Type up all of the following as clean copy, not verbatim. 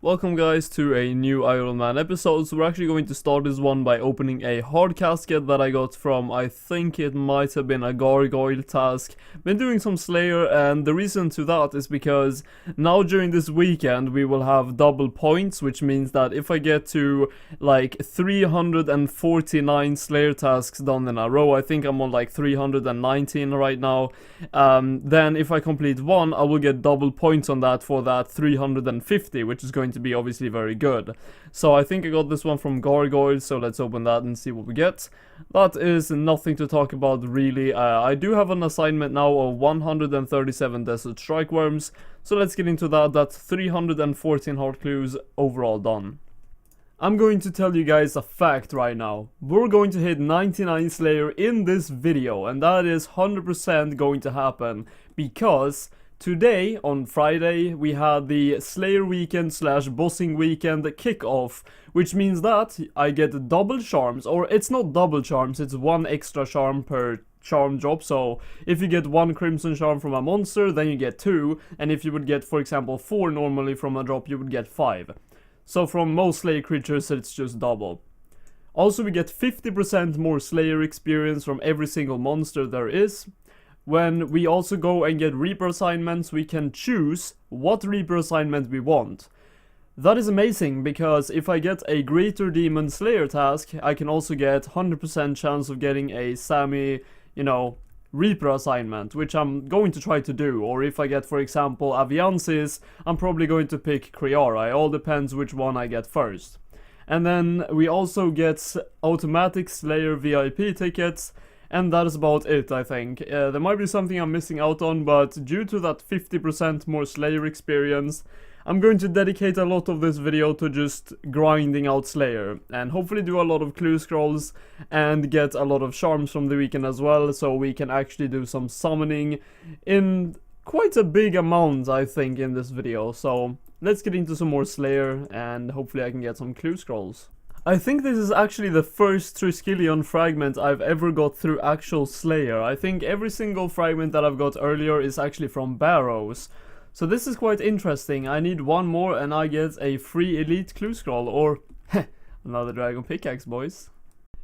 Welcome guys to a new Iron Man episode. So we're actually going to start this one by opening a hard casket that I got from, I think it might have been a gargoyle task. Been doing some Slayer, and the reason to that is because now during this weekend we will have double points, which means that if I get to like 349 Slayer tasks done in a row, I think I'm on like 319 right now, then if I complete one, I will get double points on that for that 350, which is going to be obviously very good. So I think I got this one from Gargoyle, so let's open that and see what we get. That is nothing to talk about really. I do have an assignment now of 137 desert strykewyrms, so let's get into that. That's 314 hard clues overall done. I'm going to tell you guys a fact right now. We're going to hit 99 Slayer in this video, and that is 100% going to happen because today, on Friday, we had the Slayer weekend slash bossing weekend kickoff, which means that I get double charms, or it's not double charms, it's one extra charm per charm drop. So if you get one crimson charm from a monster, then you get two, and if you would get, for example, 4 normally from a drop, you would get 5. So from most Slayer creatures, it's just double. Also, we get 50% more Slayer experience from every single monster there is. When we also go and get Reaper assignments, we can choose what Reaper assignment we want. That is amazing, because if I get a Greater Demon Slayer task, I can also get 100% chance of getting a Sammy, Reaper assignment, which I'm going to try to do. Or if I get, for example, Aviansis, I'm probably going to pick Kriara. It all depends which one I get first. And then we also get automatic Slayer VIP tickets. And that is about it, I think. There might be something I'm missing out on, but due to that 50% more Slayer experience, I'm going to dedicate a lot of this video to just grinding out Slayer, and hopefully do a lot of clue scrolls and get a lot of charms from the weekend as well, so we can actually do some summoning in quite a big amount, I think, in this video. So let's get into some more Slayer, and hopefully I can get some clue scrolls. I think this is actually the first Triskelion fragment I've ever got through actual Slayer. I think every single fragment that I've got earlier is actually from Barrows. So this is quite interesting. I need one more and I get a free elite clue scroll, or another dragon pickaxe, boys.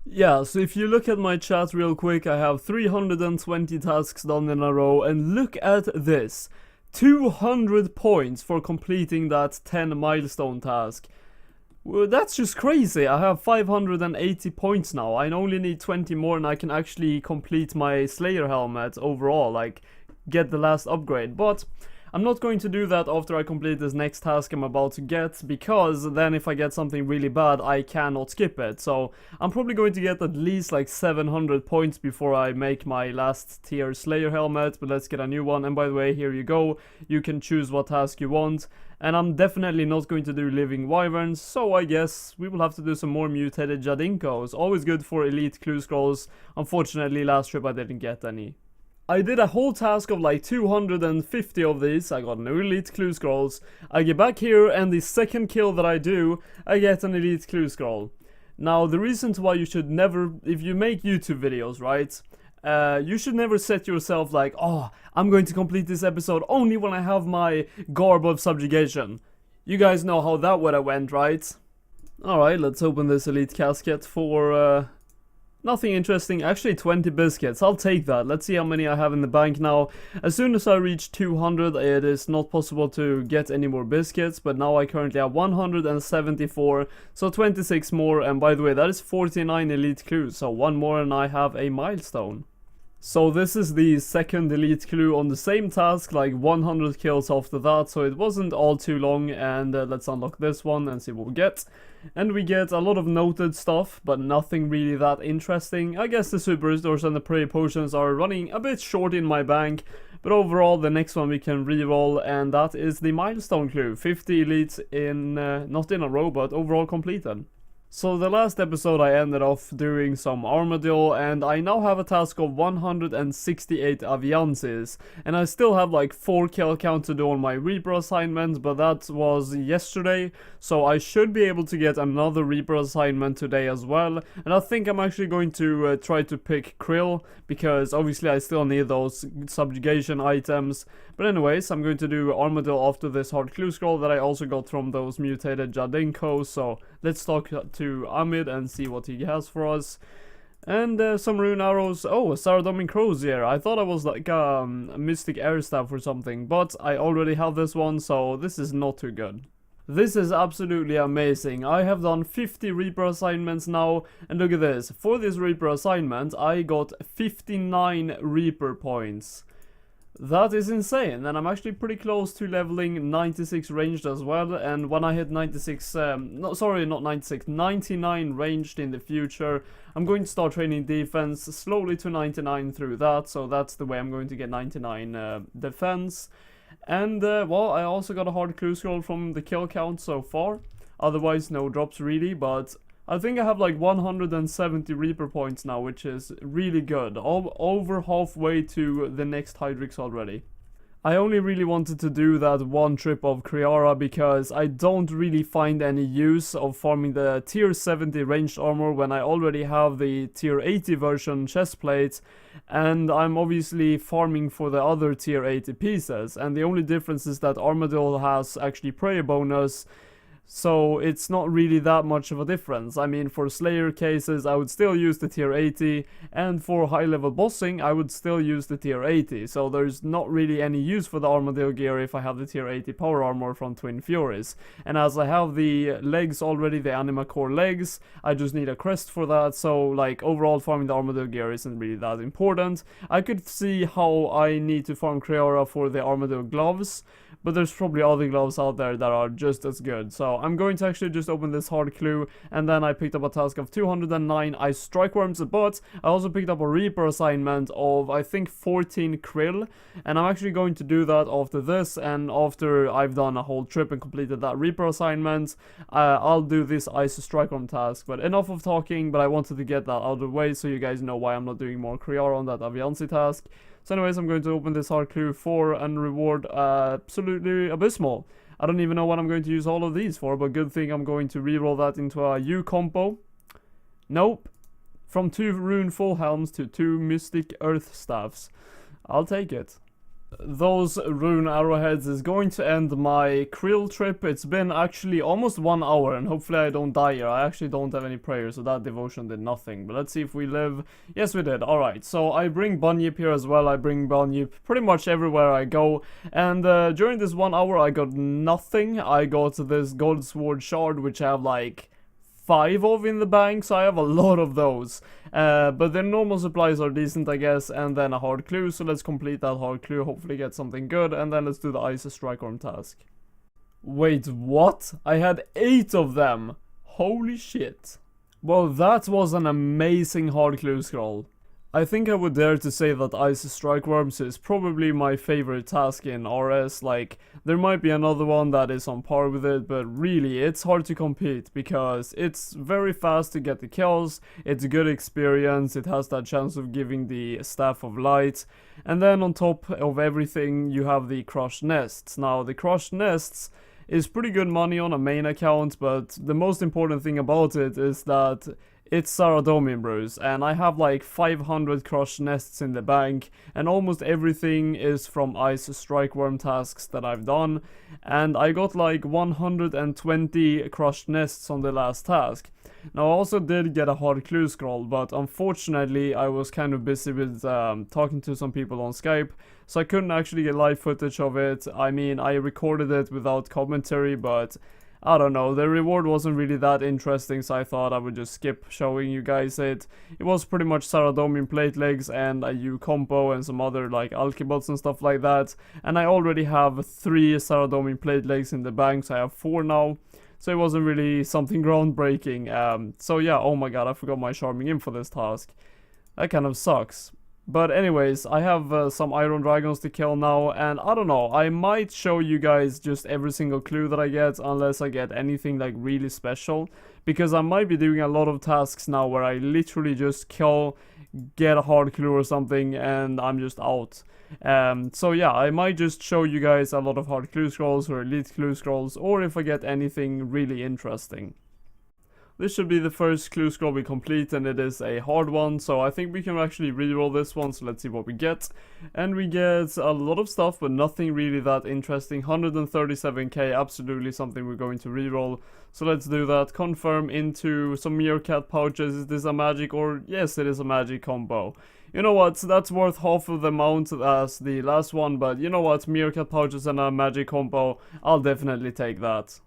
Yeah, so if you look at my chat real quick, I have 320 tasks done in a row, and look at this. 200 points for completing that 10 milestone task. Well, that's just crazy. I have 580 points now. I only need 20 more and I can actually complete my Slayer helmet overall, like get the last upgrade. But I'm not going to do that after I complete this next task I'm about to get, because then if I get something really bad, I cannot skip it. So I'm probably going to get at least like 700 points before I make my last tier Slayer helmet, but let's get a new one. And by the way, here you go. You can choose what task you want. And I'm definitely not going to do Living Wyverns, so I guess we will have to do some more Mutated Jadinkos. Always good for elite clue scrolls. Unfortunately, last trip I didn't get any. I did a whole task of like 250 of these. I got no elite clue scrolls. I get back here, and the second kill that I do, I get an elite clue scroll. Now, the reason why you should never, if you make YouTube videos, right? You should never set yourself like, oh, I'm going to complete this episode only when I have my Garb of Subjugation. You guys know how that would have went, right? Alright, let's open this elite casket for, nothing interesting. Actually, 20 biscuits. I'll take that. Let's see how many I have in the bank now. As soon as I reach 200, it is not possible to get any more biscuits, but now I currently have 174, so 26 more. And by the way, that is 49 elite clues, so one more and I have a milestone. So this is the second elite clue on the same task, like 100 kills after that, so it wasn't all too long. And let's unlock this one and see what we get. And we get a lot of noted stuff, but nothing really that interesting. I guess the superstores and the prey potions are running a bit short in my bank, but overall the next one we can reroll, and that is the milestone clue. 50 elites in, not in a row, but overall completed. So the last episode I ended off doing some Armadyl, and I now have a task of 168 alliances, and I still have like 4 kill count to do on my Reaper assignment, but that was yesterday, so I should be able to get another Reaper assignment today as well, and I think I'm actually going to try to pick Krill, because obviously I still need those subjugation items. But anyways, I'm going to do Armadyl after this hard clue scroll that I also got from those mutated Jadinko, so let's talk to Amid and see what he has for us. And some rune arrows. Oh, a Saradomin Crozier. I thought I was like a Mystic Air Staff or something, but I already have this one, so this is not too good. This is absolutely amazing. I have done 50 Reaper assignments now, and look at this. For this Reaper assignment, I got 59 Reaper points. That is insane, and I'm actually pretty close to leveling 96 ranged as well, and when I hit 96, no, sorry, not 96, 99 ranged in the future, I'm going to start training defense slowly to 99 through that, so that's the way I'm going to get 99 defense. And, well, I also got a hard clue scroll from the kill count so far, otherwise no drops really, but I think I have like 170 Reaper points now, which is really good. Over halfway to the next Hydrix already. I only really wanted to do that one trip of Kriara because I don't really find any use of farming the tier 70 ranged armor when I already have the tier 80 version chestplate, and I'm obviously farming for the other tier 80 pieces, and the only difference is that Armadyl has actually prayer bonus. So it's not really that much of a difference. I mean, for Slayer cases I would still use the tier 80, and for high level bossing I would still use the tier 80, so there's not really any use for the Armadyl gear if I have the tier 80 power armor from Twin Furies. And as I have the legs already, the Anima Core legs, I just need a crest for that, so like overall farming the Armadyl gear isn't really that important. I could see how I need to farm Kriara for the Armadyl gloves, but there's probably other gloves out there that are just as good. So I'm going to actually just open this hard clue, and then I picked up a task of 209 ice strykewyrms, but I also picked up a Reaper assignment of I think 14 krill, and I'm actually going to do that after this, and after I've done a whole trip and completed that Reaper assignment, I'll do this ice strykewyrm task. But enough of talking, but I wanted to get that out of the way so you guys know why I'm not doing more Kriara on that Aviansi task. So anyways, I'm going to open this hard clue for and reward absolutely abysmal. I don't even know what I'm going to use all of these for, but good thing I'm going to reroll that into a U combo. Nope. From 2 rune full helms to 2 mystic earth staffs. I'll take it. Those rune arrowheads is going to end my krill trip. It's been actually almost 1 hour, and hopefully I don't die here. I actually don't have any prayers, so that devotion did nothing. But let's see if we live. Yes, we did. Alright, so I bring Bunyip here as well. I bring Bunyip pretty much everywhere I go. And during this 1 hour I got nothing. I got this gold sword shard, which I have like 5 of in the bank, so I have a lot of those. But the normal supplies are decent, I guess, and then a hard clue, so let's complete that hard clue, hopefully get something good, and then let's do the ice strykewyrm task. Wait, what? I had 8 of them! Holy shit. Well, that was an amazing hard clue scroll. I think I would dare to say that Ice Strykewyrms is probably my favorite task in RS. Like, there might be another one that is on par with it, but really, it's hard to compete because it's very fast to get the kills, it's a good experience, it has that chance of giving the Staff of Light, and then on top of everything, you have the Crushed Nests. Now, the Crushed Nests is pretty good money on a main account, but the most important thing about it is that it's Saradomin brews, and I have like 500 crushed nests in the bank, and almost everything is from ice strykewyrm tasks that I've done, and I got like 120 crushed nests on the last task. Now I also did get a hard clue scroll, but unfortunately I was kind of busy with talking to some people on Skype, so I couldn't actually get live footage of it. I mean, I recorded it without commentary, but I don't know, the reward wasn't really that interesting, so I thought I would just skip showing you guys it. It was pretty much Saradomin plate legs and a U combo and some other like alkibots and stuff like that. And I already have 3 Saradomin plate legs in the bank, so I have 4 now. So it wasn't really something groundbreaking. So yeah, oh my god, I forgot my Charming Imp for this task. That kind of sucks. But anyways, I have some iron dragons to kill now, and I don't know, I might show you guys just every single clue that I get, unless I get anything like really special, because I might be doing a lot of tasks now where I literally just kill, get a hard clue or something, and I'm just out. So yeah, I might just show you guys a lot of hard clue scrolls or elite clue scrolls, or if I get anything really interesting. This should be the first clue scroll we complete, and it is a hard one, so I think we can actually reroll this one, so let's see what we get. And we get a lot of stuff, but nothing really that interesting. 137k, absolutely something we're going to reroll. So let's do that. Confirm into some meerkat pouches. Is this a magic, or yes, it is a magic combo. You know what, that's worth half of the amount as the last one, but you know what, meerkat pouches and a magic combo, I'll definitely take that.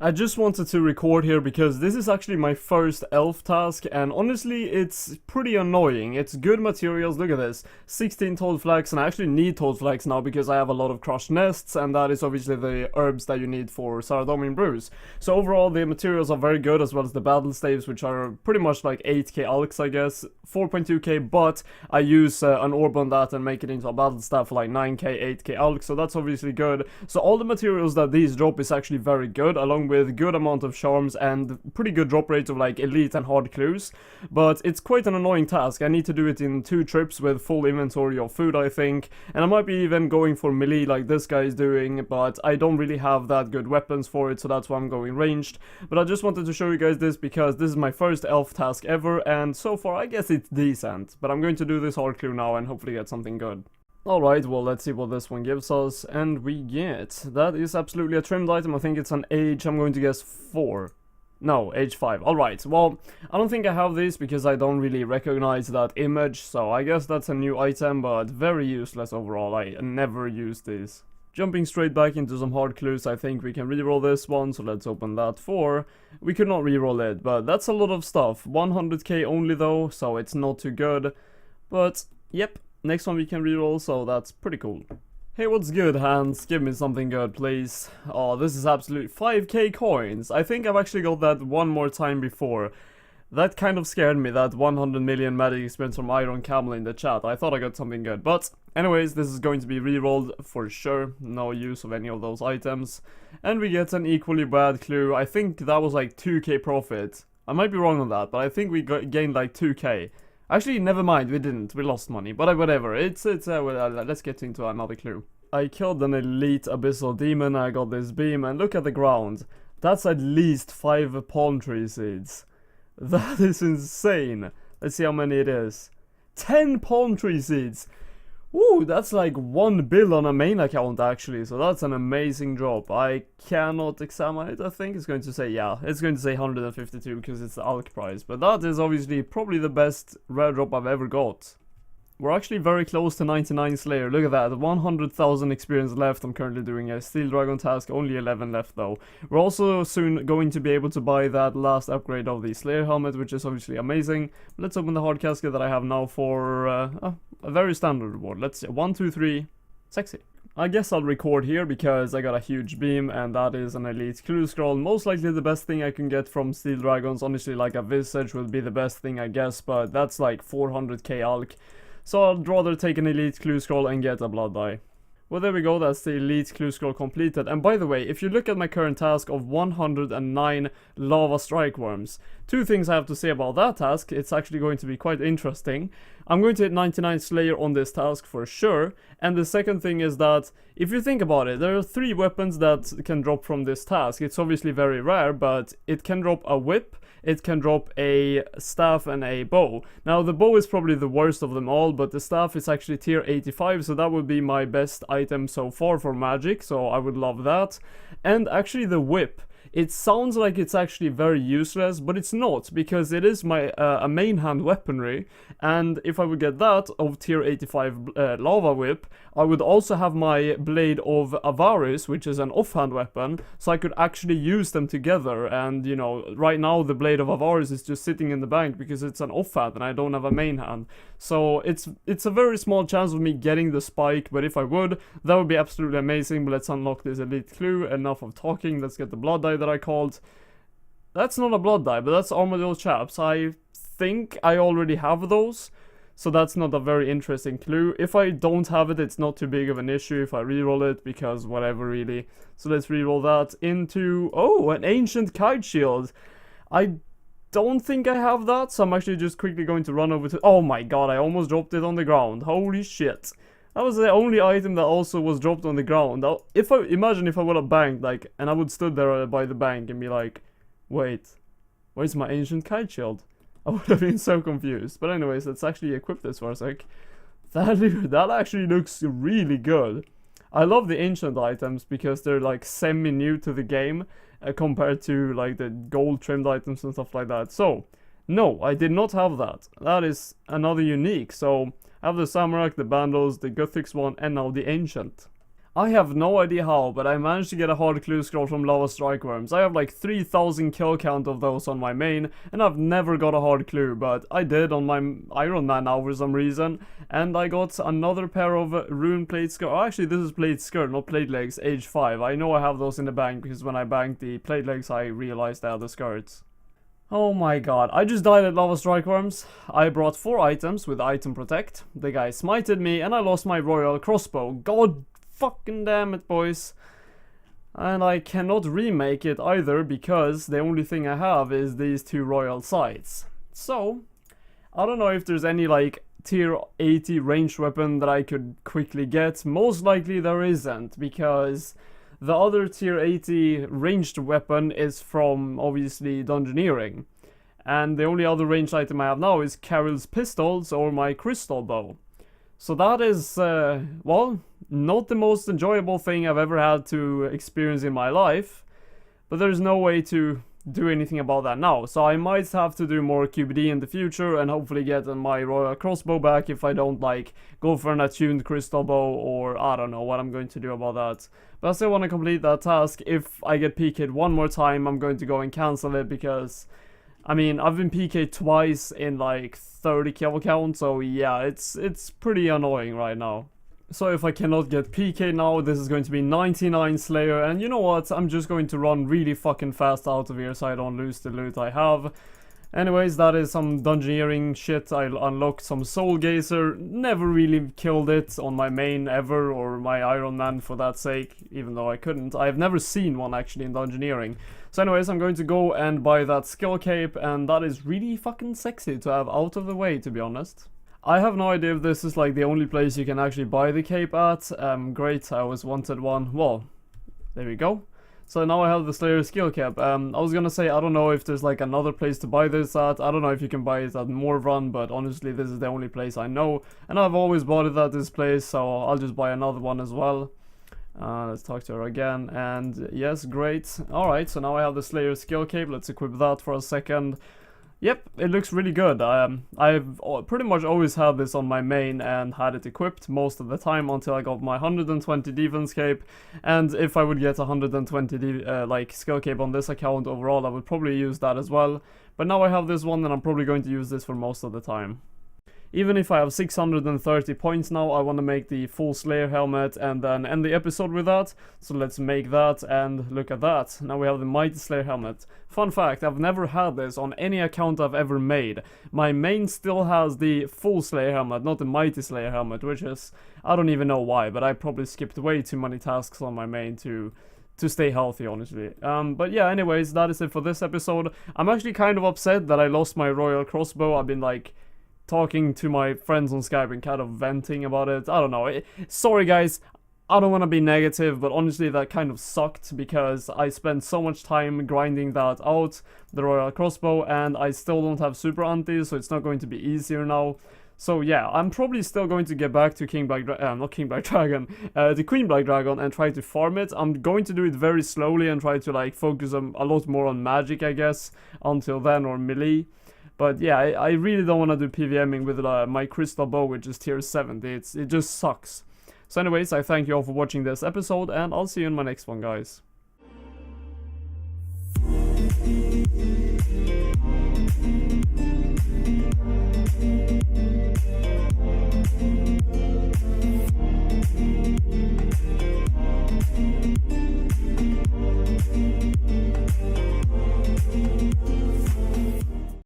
I just wanted to record here because this is actually my first elf task, and honestly it's pretty annoying. It's good materials, look at this, 16 toad flax, and I actually need toad flax now because I have a lot of crushed nests, and that is obviously the herbs that you need for Saradomin brews. So overall the materials are very good, as well as the battle staves, which are pretty much like 8k alks I guess, 4.2k, but I use an orb on that and make it into a battle staff for like 9k, 8k alks, so that's obviously good. So all the materials that these drop is actually very good, along with good amount of charms and pretty good drop rates of like elite and hard clues, but it's quite an annoying task. I need to do it in 2 trips with full inventory of food, I think, and I might be even going for melee like this guy is doing, but I don't really have that good weapons for it, so that's why I'm going ranged. But I just wanted to show you guys this because this is my first elf task ever, and so far I guess it's decent, but I'm going to do this hard clue now and hopefully get something good. Alright, well let's see what this one gives us, and we get, that is absolutely a trimmed item. I think it's an age, I'm going to guess 4. No, age 5. Alright, well, I don't think I have this because I don't really recognize that image, so I guess that's a new item, but very useless overall. I never use this. Jumping straight back into some hard clues, I think we can reroll this one, so let's open that 4. We could not reroll it, but that's a lot of stuff. 100k only though, so it's not too good, but yep. Next one we can reroll, so that's pretty cool. Hey, what's good, Hans? Give me something good, please. Oh, this is absolute 5k coins. I think I've actually got that one more time before. That kind of scared me, that 100 million magic experience from Iron Camel in the chat. I thought I got something good, but anyways, this is going to be rerolled for sure. No use of any of those items. And we get an equally bad clue. I think that was like 2k profit. I might be wrong on that, but I think we gained like 2k. Actually, never mind, we didn't. We lost money, but whatever. Well, let's get into another clue. I killed an elite abyssal demon, I got this beam, and look at the ground. That's at least 5 palm tree seeds. That is insane. Let's see how many it is. 10 palm tree seeds! Ooh, that's like 1 bill on a main account actually, so that's an amazing drop. I cannot examine it, I think it's going to say, yeah, it's going to say 152 because it's the alk price, but that is obviously probably the best rare drop I've ever got. We're actually very close to 99 Slayer, look at that, 100,000 experience left. I'm currently doing a Steel Dragon task, only 11 left though. We're also soon going to be able to buy that last upgrade of the Slayer helmet, which is obviously amazing. Let's open the hard casket that I have now for a very standard reward. Let's see, 1, 2, 3, sexy. I guess I'll record here because I got a huge beam, and that is an elite clue scroll. Most likely the best thing I can get from Steel Dragons. Honestly, like a Visage would be the best thing I guess, but that's like 400k alk. So I'd rather take an elite clue scroll and get a blood dye. Well, there we go, that's the elite clue scroll completed. And by the way, if you look at my current task of 109 lava strykewyrms, 2 things I have to say about that task. It's actually going to be quite interesting. I'm going to hit 99 Slayer on this task for sure. And the second thing is that, if you think about it, there are 3 weapons that can drop from this task. It's obviously very rare, but it can drop a whip, it can drop a staff and a bow. Now the bow is probably the worst of them all, but the staff is actually tier 85, so that would be my best item so far for magic, so I would love that. And actually the whip, it sounds like it's actually very useless, but it's not, because it is my a main hand weaponry, and if I would get that of tier 85 lava whip, I would also have my blade of Avarice, which is an offhand weapon, so I could actually use them together. And you know, right now the blade of Avarice is just sitting in the bank because it's an offhand and I don't have a main hand, so it's a very small chance of me getting the spike, but if I would, that would be absolutely amazing. But let's unlock this elite clue. Enough of talking, let's get the blood dye that I called. That's not a blood dye, but that's Armadyl chaps. I think I already have those, So that's not a very interesting clue. If I don't have it, it's not too big of an issue if I reroll it, because whatever really. So let's reroll that into, oh, an ancient kite shield. I don't think I have that, so I'm actually just quickly going to run over to, oh my god, I almost dropped it on the ground. Holy shit. That was the only item that also was dropped on the ground. Imagine if I would have banked, like, and I would stood there by the bank and be like, wait, where's my ancient kite shield? I would have been so confused. But anyways, let's actually equip this for a sec. That actually looks really good. I love the ancient items because they're like semi-new to the game compared to like the gold trimmed items and stuff like that. So, no, I did not have that. That is another unique. So, I have the Samurai, the Bandos, the Guthix one, and now the ancient. I have no idea how, but I managed to get a hard clue scroll from Lava Strykewyrms. I have like 3,000 kill count of those on my main, and I've never got a hard clue, but I did on my Iron Man now for some reason. And I got another pair of rune plate skirt. Oh, actually, this is plate skirt, not plate legs, age 5. I know I have those in the bank because when I banked the plate legs, I realized they are the skirts. Oh my god, I just died at Lava Strykewyrms. I brought 4 items with item protect. The guy smited me, and I lost my royal crossbow. God fucking damn it, boys. And I cannot remake it either because the only thing I have is these 2 royal sights. So, I don't know if there's any like tier 80 ranged weapon that I could quickly get. Most likely there isn't, because the other tier 80 ranged weapon is from obviously Dungeoneering. And the only other ranged item I have now is Carol's pistols or my crystal bow. So that is, well, not the most enjoyable thing I've ever had to experience in my life, but there's no way to do anything about that now. So I might have to do more QBD in the future and hopefully get my royal crossbow back if I don't like go for an attuned crystal bow, or I don't know what I'm going to do about that. But I still want to complete that task. If I get PK'd one more time, I'm going to go and cancel it because, I mean, I've been PK'd twice in like 30 kill count, so yeah, it's pretty annoying right now. So if I cannot get PK now, this is going to be 99 Slayer, and you know what, I'm just going to run really fucking fast out of here so I don't lose the loot I have. Anyways, that is some Dungeoneering shit. I unlocked some Soul Gazer, never really killed it on my main ever, or my Iron Man for that sake, even though I couldn't. I've never seen one actually in Dungeoneering. So anyways, I'm going to go and buy that skill cape, and that is really fucking sexy to have out of the way, to be honest. I have no idea if this is like the only place you can actually buy the cape at. Great, I always wanted one. Well, there we go. So now I have the Slayer skill cap. I was gonna say, I don't know if there's like another place to buy this at. I don't know if you can buy it at Morvrun, but honestly this is the only place I know. And I've always bought it at this place, so I'll just buy another one as well. Let's talk to her again, and yes, great. Alright, so now I have the Slayer skill cape. Let's equip that for a second. Yep, it looks really good. I've pretty much always had this on my main and had it equipped most of the time until I got my 120 defense cape. And if I would get 120 like skill cape on this account overall, I would probably use that as well. But now I have this one, and I'm probably going to use this for most of the time. Even if I have 630 points now, I want to make the full Slayer helmet and then end the episode with that. So let's make that, and look at that. Now we have the Mighty Slayer helmet. Fun fact, I've never had this on any account I've ever made. My main still has the full Slayer helmet, not the Mighty Slayer helmet, which is, I don't even know why, but I probably skipped way too many tasks on my main to stay healthy, honestly. But yeah, anyways, that is it for this episode. I'm actually kind of upset that I lost my royal crossbow. I've been like talking to my friends on Skype and kind of venting about it. I don't know. Sorry guys, I don't want to be negative, but honestly that kind of sucked because I spent so much time grinding that out, the royal crossbow, and I still don't have super antis, so it's not going to be easier now. So yeah, I'm probably still going to get back to not King Black Dragon, the Queen Black Dragon, and try to farm it. I'm going to do it very slowly and try to like focus a lot more on magic, I guess, until then, or melee. But yeah, I really don't want to do PVMing with my crystal bow, which is tier 70. It just sucks. So anyways, I thank you all for watching this episode, and I'll see you in my next one, guys.